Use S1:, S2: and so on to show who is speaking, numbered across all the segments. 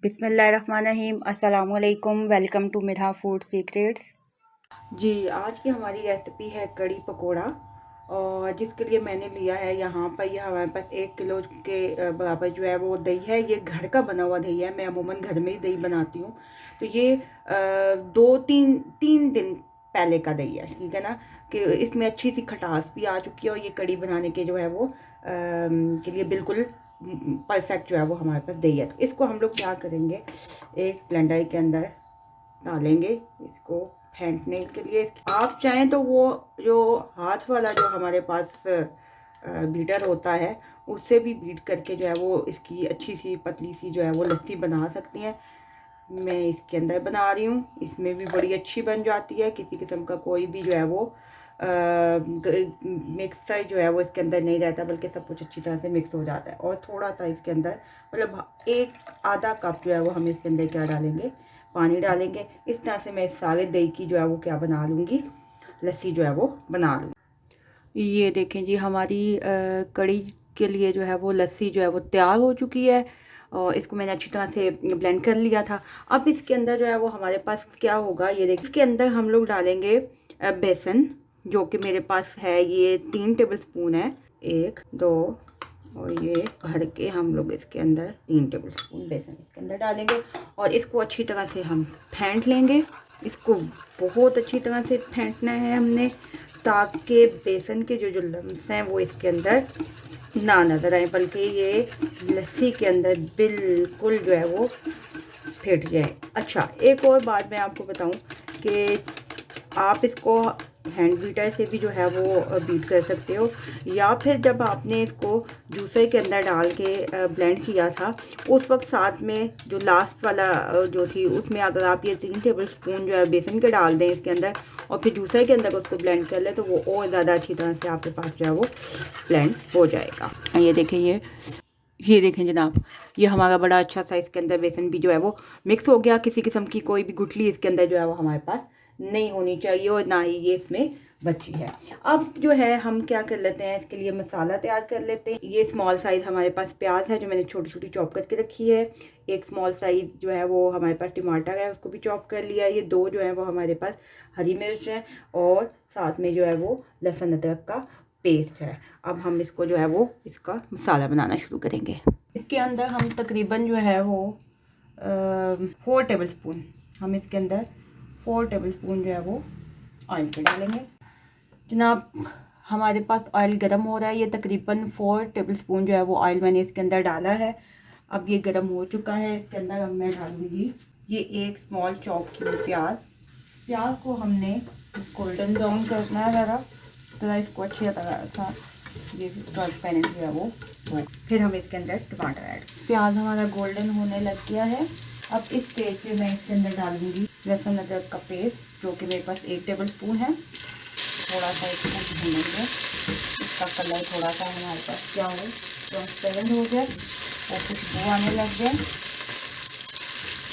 S1: बिस्मिल्लाहिर्रहमानिर्रहीम। अस्सलामुअलैकुम। Welcome to मिठा फूड सीक्रेट्स। जी, आज की हमारी रेसिपी है कड़ी पकोड़ा, और जिसके लिए मैंने लिया है यहाँ पर ये हमारे पास 1 किलो के बराबर जो है वो दही है। ये घर का बना हुआ दही है, मैं अमूमन घर में ही दही बनाती हूँ। तो ये 2-3 दिन पहले का दही है, ठीक है ना, कि इसमें अच्छी सी खटास भी आ चुकी है और ये कड़ी बनाने के जो है वो के लिए बिल्कुल परफेक्ट जो है वो हमारे पास दही है। तो इसको हम लोग क्या करेंगे, एक ब्लेंडर के अंदर डालेंगे इसको फेंटने के लिए। आप चाहें तो वो जो हाथ वाला जो हमारे पास बीटर होता है उससे भी बीट करके जो है वो इसकी अच्छी सी पतली सी जो है वो लस्सी बना सकती हैं। मैं इसके अंदर बना रही हूँ, इसमें भी बड़ी अच्छी बन जाती है। किसी किस्म का कोई भी जो है वो मिक्सर जो है वो इसके अंदर नहीं रहता, बल्कि सब कुछ अच्छी तरह से मिक्स हो जाता है। और थोड़ा सा इसके अंदर मतलब एक आधा कप जो है वो हम इसके अंदर क्या डालेंगे, पानी डालेंगे। इस तरह से मैं सारे दही की जो है वो क्या बना लूँगी, लस्सी जो है वो बना लूँगी। ये देखें जी, हमारी कड़ी के लिए जो है वो लस्सी जो है वो तैयार हो चुकी है, और इसको मैंने अच्छी तरह से ब्लेंड कर लिया था। अब इसके अंदर जो है वो हमारे पास क्या होगा, ये देखिए, इसके अंदर हम लोग डालेंगे बेसन, जो कि मेरे पास है ये 3 टेबल स्पून है। 1 2 और ये भर के हम लोग इसके अंदर 3 टेबल स्पून बेसन इसके अंदर डालेंगे, और इसको अच्छी तरह से हम फेंट लेंगे। इसको बहुत अच्छी तरह से फेंटना है हमने, ताकि बेसन के जो लम्स हैं वो इसके अंदर ना नज़र आए, बल्कि ये लस्सी के अंदर बिल्कुल जो है वो फिट जाए। अच्छा, एक और बात मैं आपको बताऊं कि आप इसको हैंड बीटर से भी जो है वो बीट कर सकते हो, या फिर जब आपने इसको जूसर के अंदर डाल के ब्लेंड किया था उस वक्त साथ में जो लास्ट वाला जो थी उसमें अगर आप ये 3 टेबल स्पून जो है बेसन के डाल दें इसके अंदर, और फिर जूसर के अंदर उसको ब्लेंड कर लें, तो वो और ज़्यादा अच्छी तरह से आपके पास जो है वो ब्लेंड हो जाएगा। ये देखिए, ये देखें जनाब, ये हमारा बड़ा अच्छा सा इसके अंदर बेसन भी जो है वो मिक्स हो गया। किसी किस्म की कोई भी गुठली इसके अंदर जो है वो हमारे पास नहीं होनी चाहिए, और ना ही ये इसमें बची है। अब जो है हम क्या कर लेते हैं, इसके लिए मसाला तैयार कर लेते हैं। ये स्मॉल साइज़ हमारे पास प्याज है जो मैंने छोटी छोटी चॉप करके रखी है। एक स्मॉल साइज़ जो है वो हमारे पास टमाटर है, उसको भी चॉप कर लिया। ये 2 जो है वो हमारे पास हरी मिर्च है, और साथ में जो है वो लहसुन अदरक का पेस्ट है। अब हम इसको जो है वो इसका मसाला बनाना शुरू करेंगे। इसके अंदर हम तकरीबन जो है वो 4 टेबल स्पून हम इसके अंदर 4 टेबल स्पून जो है वो ऑयल के डालेंगे। जनाब, हमारे पास ऑयल गर्म हो रहा है। ये तकरीबन 4 टेबल स्पून जो है वो ऑयल मैंने इसके अंदर डाला है। अब ये गर्म हो चुका है। इसके अंदर अब मैं डालूंगी ये एक स्मॉल चॉप की प्याज को हमने गोल्डन ब्राउन करना है ज़रा इसको अच्छी तरह सा, ये ट्रांसपेरेंट जो है वो हो। फिर हम इसके अंदर टमाटर ऐड। प्याज हमारा गोल्डन होने लग गया है। अब इस स्टेज पे मैं इसके अंदर डालूंगी लहसुन अदरक का पेस्ट, जो कि मेरे पास 1 टेबल स्पून है। थोड़ा सा इसको भूनेंगे, इसका कलर थोड़ा सा हमारे पास क्या हो, ट्रांसपेरेंट हो जाए और खुशबू आने लग जाए।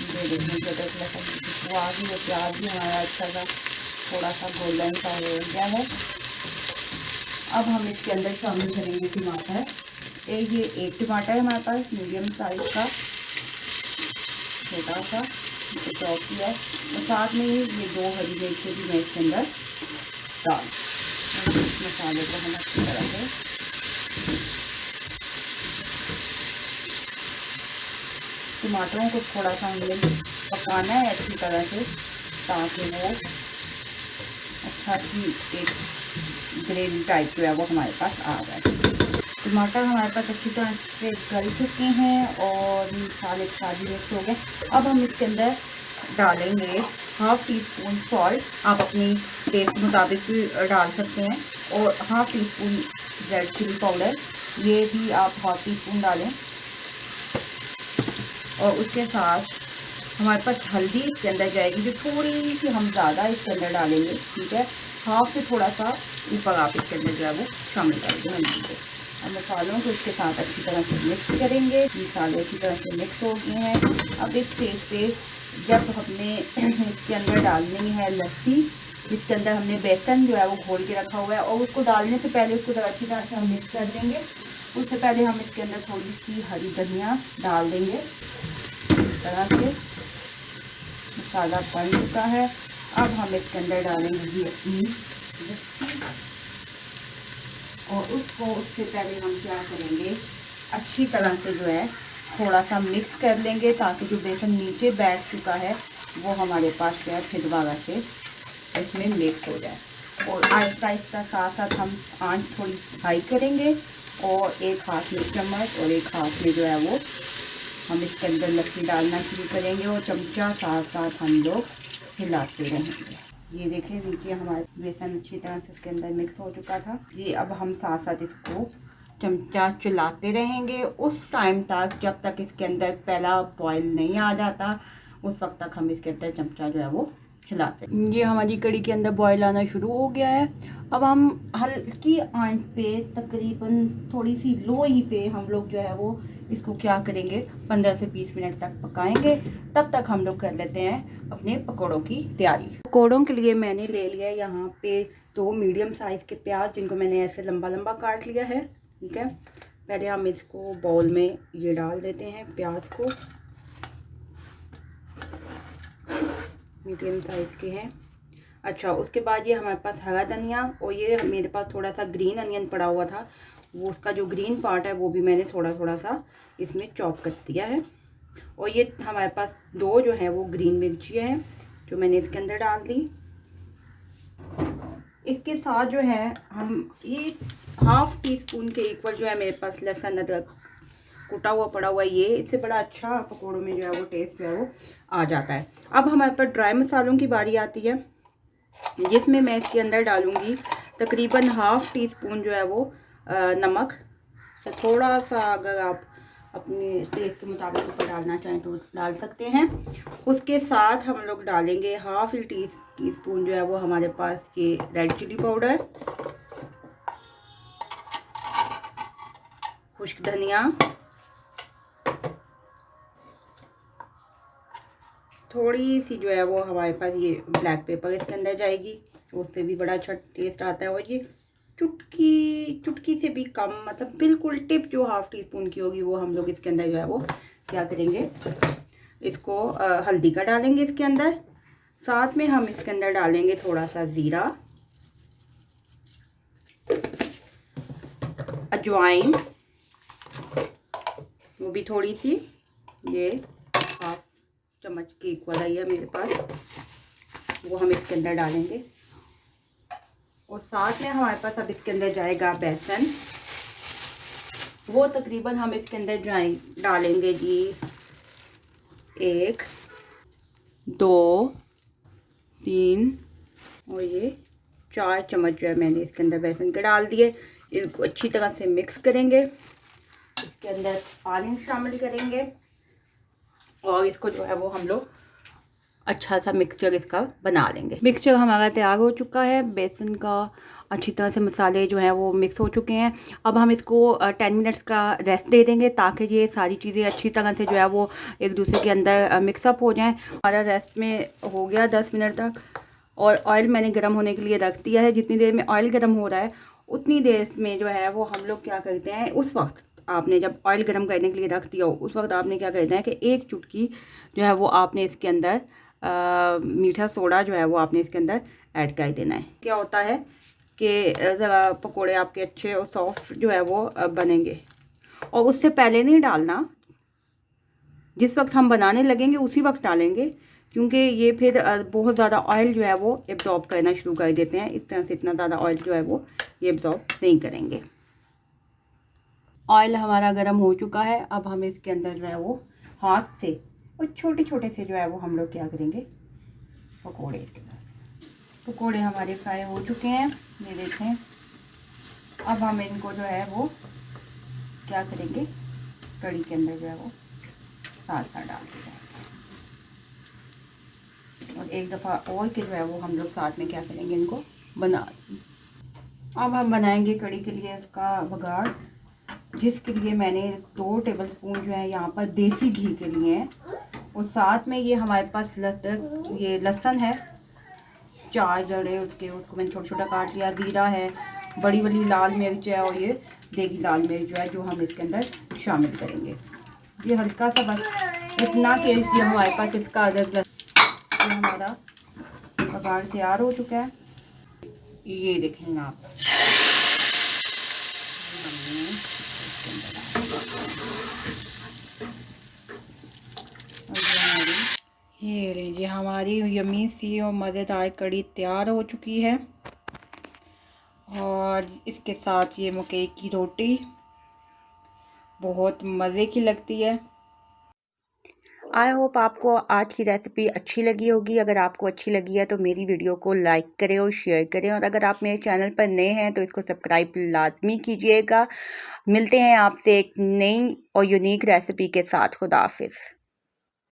S1: ये देखने के अदरक लहसुन की खुशबू आ गई, और प्याज भी हमारा अच्छा सा थोड़ा सा गोल्डन सा हो गया है। अब हम इसके अंदर शामिल करेंगे टमाटर। ये 1 टमाटर है हमारे पास मीडियम साइज का, छोटा सा चॉप किया, और साथ में ही ये 2 हरी मिर्चें भी मैं इसके अंदर डाल। इस मसाले को हम अच्छी तरह से टमाटरों को थोड़ा सा हमें पकाना है अच्छी तरह से, ताकि वो अच्छा सी एक ग्रेवी टाइप जो है वो हमारे पास आ जाए। टमाटर हमारे पास अच्छी तरह से गल चुके हैं और मसाले के साथ मिक्स हो गए। अब हम इसके अंदर डालेंगे 1/2 टीस्पून सॉल्ट। आप अपनी टेस्ट के मुताबिक भी डाल सकते हैं, और 1/2 टीस्पून रेड चिली पाउडर, ये भी आप 1/2 टीस्पून डालें। और उसके साथ हमारे पास हल्दी इसके अंदर जाएगी, जो थोड़ी सी हम ज़्यादा इसके अंदर डालेंगे, ठीक है। हाफ से थोड़ा सा ऊपर आप इसके अंदर जो है वो शामिल कर दें हल्दी को। अब मसालों को इसके साथ अच्छी तरह से मिक्स करेंगे। मसाले अच्छी तरह से मिक्स हो गए हैं। अब इस स्टेज पे जब हमने इसके अंदर डालनी है लस्सी, जिसके अंदर हमने बेसन जो है वो घोल के रखा हुआ है, और उसको डालने से पहले उसको अच्छी तरह से हम मिक्स कर देंगे। उससे पहले हम इसके अंदर थोड़ी सी हरी धनिया डाल देंगे, तरह से मसाला बन चुका है। अब हम इसके अंदर डालेंगे ये अपनी और उससे पहले हम क्या करेंगे, अच्छी तरह से जो है थोड़ा सा मिक्स कर लेंगे ताकि जो बेसन नीचे बैठ चुका है वो हमारे पास जो है फिर दोबारा से इसमें मिक्स हो जाए। और आहिस्ता आहिस्ता साथ साथ हम आंच थोड़ी हाई करेंगे और एक हाथ में चम्मच और एक हाथ में जो है वो हम इसके अंदर लस्सी डालना शुरू करेंगे और चमचा साथ साथ हम लोग हिलाते रहेंगे। ये देखिए नीचे हमारा बेसन अच्छी तरह से इसके अंदर मिक्स हो चुका था। ये अब हम साथ साथ इसको चमचा चलाते रहेंगे उस टाइम तक जब तक इसके अंदर पहला बॉयल नहीं आ जाता, उस वक्त तक हम इसके अंदर चमचा जो है वो हिलाते हैं। ये हमारी कड़ी के अंदर बॉयल आना शुरू हो गया है। अब हम हल्की आंच पे तकरीबन थोड़ी सी लो ही पे हम लोग जो है वो इसको क्या करेंगे 15 से 20 मिनट तक पकाएंगे। तब तक हम लोग कर लेते हैं अपने पकौड़ों की तैयारी। पकौड़ों के लिए मैंने ले लिया यहाँ पे 2 मीडियम साइज़ के प्याज, जिनको मैंने ऐसे लंबा लंबा काट लिया है। ठीक है, पहले हम इसको बाउल में ये डाल देते हैं प्याज को, मीडियम साइज़ के हैं। अच्छा, उसके बाद ये हमारे पास हरा धनिया और ये मेरे पास थोड़ा सा ग्रीन अनियन पड़ा हुआ था, वो उसका जो ग्रीन पार्ट है वो भी मैंने थोड़ा थोड़ा सा इसमें चॉप कर दिया है। और ये हमारे पास 2 जो है वो ग्रीन मिर्चियाँ हैं जो मैंने इसके अंदर डाल दी। इसके साथ जो है हम ये हाफ टी स्पून के इक्वल जो है मेरे पास लहसुन अदरक कुटा हुआ पड़ा हुआ है। ये इससे बड़ा अच्छा पकौड़ों में जो है वो टेस्ट जो है वो आ जाता है। अब हमारे पास ड्राई मसालों की बारी आती है, जिसमें मैं इसके अंदर डालूंगी तकरीबन हाफ टी स्पून जो है वो नमक। तो थोड़ा सा अगर आप अपने टेस्ट के मुताबिक ऊपर डालना चाहें तो डाल सकते हैं। उसके साथ हम लोग डालेंगे हाफ ही टी स्पून जो है वो हमारे पास ये रेड चिली पाउडर, खुश्क धनिया, थोड़ी सी जो है वो हमारे पास ये ब्लैक पेपर इसके अंदर जाएगी, उससे भी बड़ा अच्छा टेस्ट आता है। और ये चुटकी से भी कम, मतलब बिल्कुल टिप जो हाफ टी स्पून की होगी वो हम लोग इसके अंदर जो है वो क्या करेंगे, इसको हल्दी का डालेंगे इसके अंदर। साथ में हम इसके अंदर डालेंगे थोड़ा सा ज़ीरा, अजवाइन वो भी थोड़ी सी, ये हाफ चम्मच की इक्वल आई है मेरे पास, वो हम इसके अंदर डालेंगे। और साथ में हमारे पास अब इसके अंदर जाएगा बेसन, वो तकरीबन हम इसके अंदर डालेंगे जी 1 2 3 और ये 4 चम्मच जो है मैंने इसके अंदर बेसन के डाल दिए। इसको अच्छी तरह से मिक्स करेंगे, इसके अंदर पानी शामिल करेंगे और इसको जो है वो हम लोग अच्छा सा मिक्सचर इसका बना लेंगे। मिक्सचर हमारा तैयार हो चुका है, बेसन का अच्छी तरह से मसाले जो हैं वो मिक्स हो चुके हैं। अब हम इसको 10 मिनट्स का रेस्ट दे देंगे ताकि ये सारी चीज़ें अच्छी तरह से जो है वो एक दूसरे के अंदर मिक्सअप हो जाएं। हमारा रेस्ट में हो गया 10 मिनट तक और ऑयल मैंने गर्म होने के लिए रख दिया है। जितनी देर में ऑयल गर्म हो रहा है उतनी देर में जो है वो हम लोग क्या करते हैं, उस वक्त आपने जब ऑयल गर्म करने के लिए रख दिया हो उस वक्त आपने क्या करना है कि 1 चुटकी जो है वो आपने इसके अंदर मीठा सोडा जो है वो आपने इसके अंदर ऐड कर देना है। क्या होता है कि ज़रा पकोड़े आपके अच्छे और सॉफ्ट जो है वो बनेंगे। और उससे पहले नहीं डालना, जिस वक्त हम बनाने लगेंगे उसी वक्त डालेंगे, क्योंकि ये फिर बहुत ज़्यादा ऑयल जो है वो एब्जॉर्ब करना शुरू कर देते हैं। इस तरह से इतना ज़्यादा ऑयल जो है वो ये एब्जॉर्ब नहीं करेंगे। ऑयल हमारा गर्म हो चुका है। अब हम इसके अंदर जो है वो हाथ से और छोटे छोटे से जो है वो हम लोग क्या करेंगे, पकोड़े पकोड़े हमारे फ्राई हो चुके हैं, ये देखें। अब हम इनको जो है वो क्या करेंगे, कड़ी के अंदर जो है वो साथ साथ डाल देंगे और एक दफ़ा और के जो है वो हम लोग साथ में क्या करेंगे, इनको बना। अब हम बनाएंगे कड़ी के लिए इसका बघाड़, जिसके लिए मैंने 2 टेबलस्पून जो है यहाँ पर देसी घी के लिए हैं। और साथ में ये हमारे पास ये लहसुन है 4 जड़े उसके, उसको मैंने छोटा छोटा काट लिया। ज़ीरा है, बड़ी वाली लाल मिर्च है और ये देगी लाल मिर्च जो है जो हम इसके अंदर शामिल करेंगे। ये हल्का सा बस इतना टेस्टी हमारे पास इसका अदरक लहसुन। हमारा कबाड़ तैयार हो चुका है, ये देखेंगे आप। ये लीजिए हमारी यम्मी सी और मज़ेदार कड़ी तैयार हो चुकी है, और इसके साथ ये मकई की रोटी बहुत मज़े की लगती है। आई होप आपको आज की रेसिपी अच्छी लगी होगी। अगर आपको अच्छी लगी है तो मेरी वीडियो को लाइक करें और शेयर करें, और अगर आप मेरे चैनल पर नए हैं तो इसको सब्सक्राइब लाजमी कीजिएगा। मिलते हैं आपसे एक नई और यूनिक रेसिपी के साथ। खुदा हाफिज़।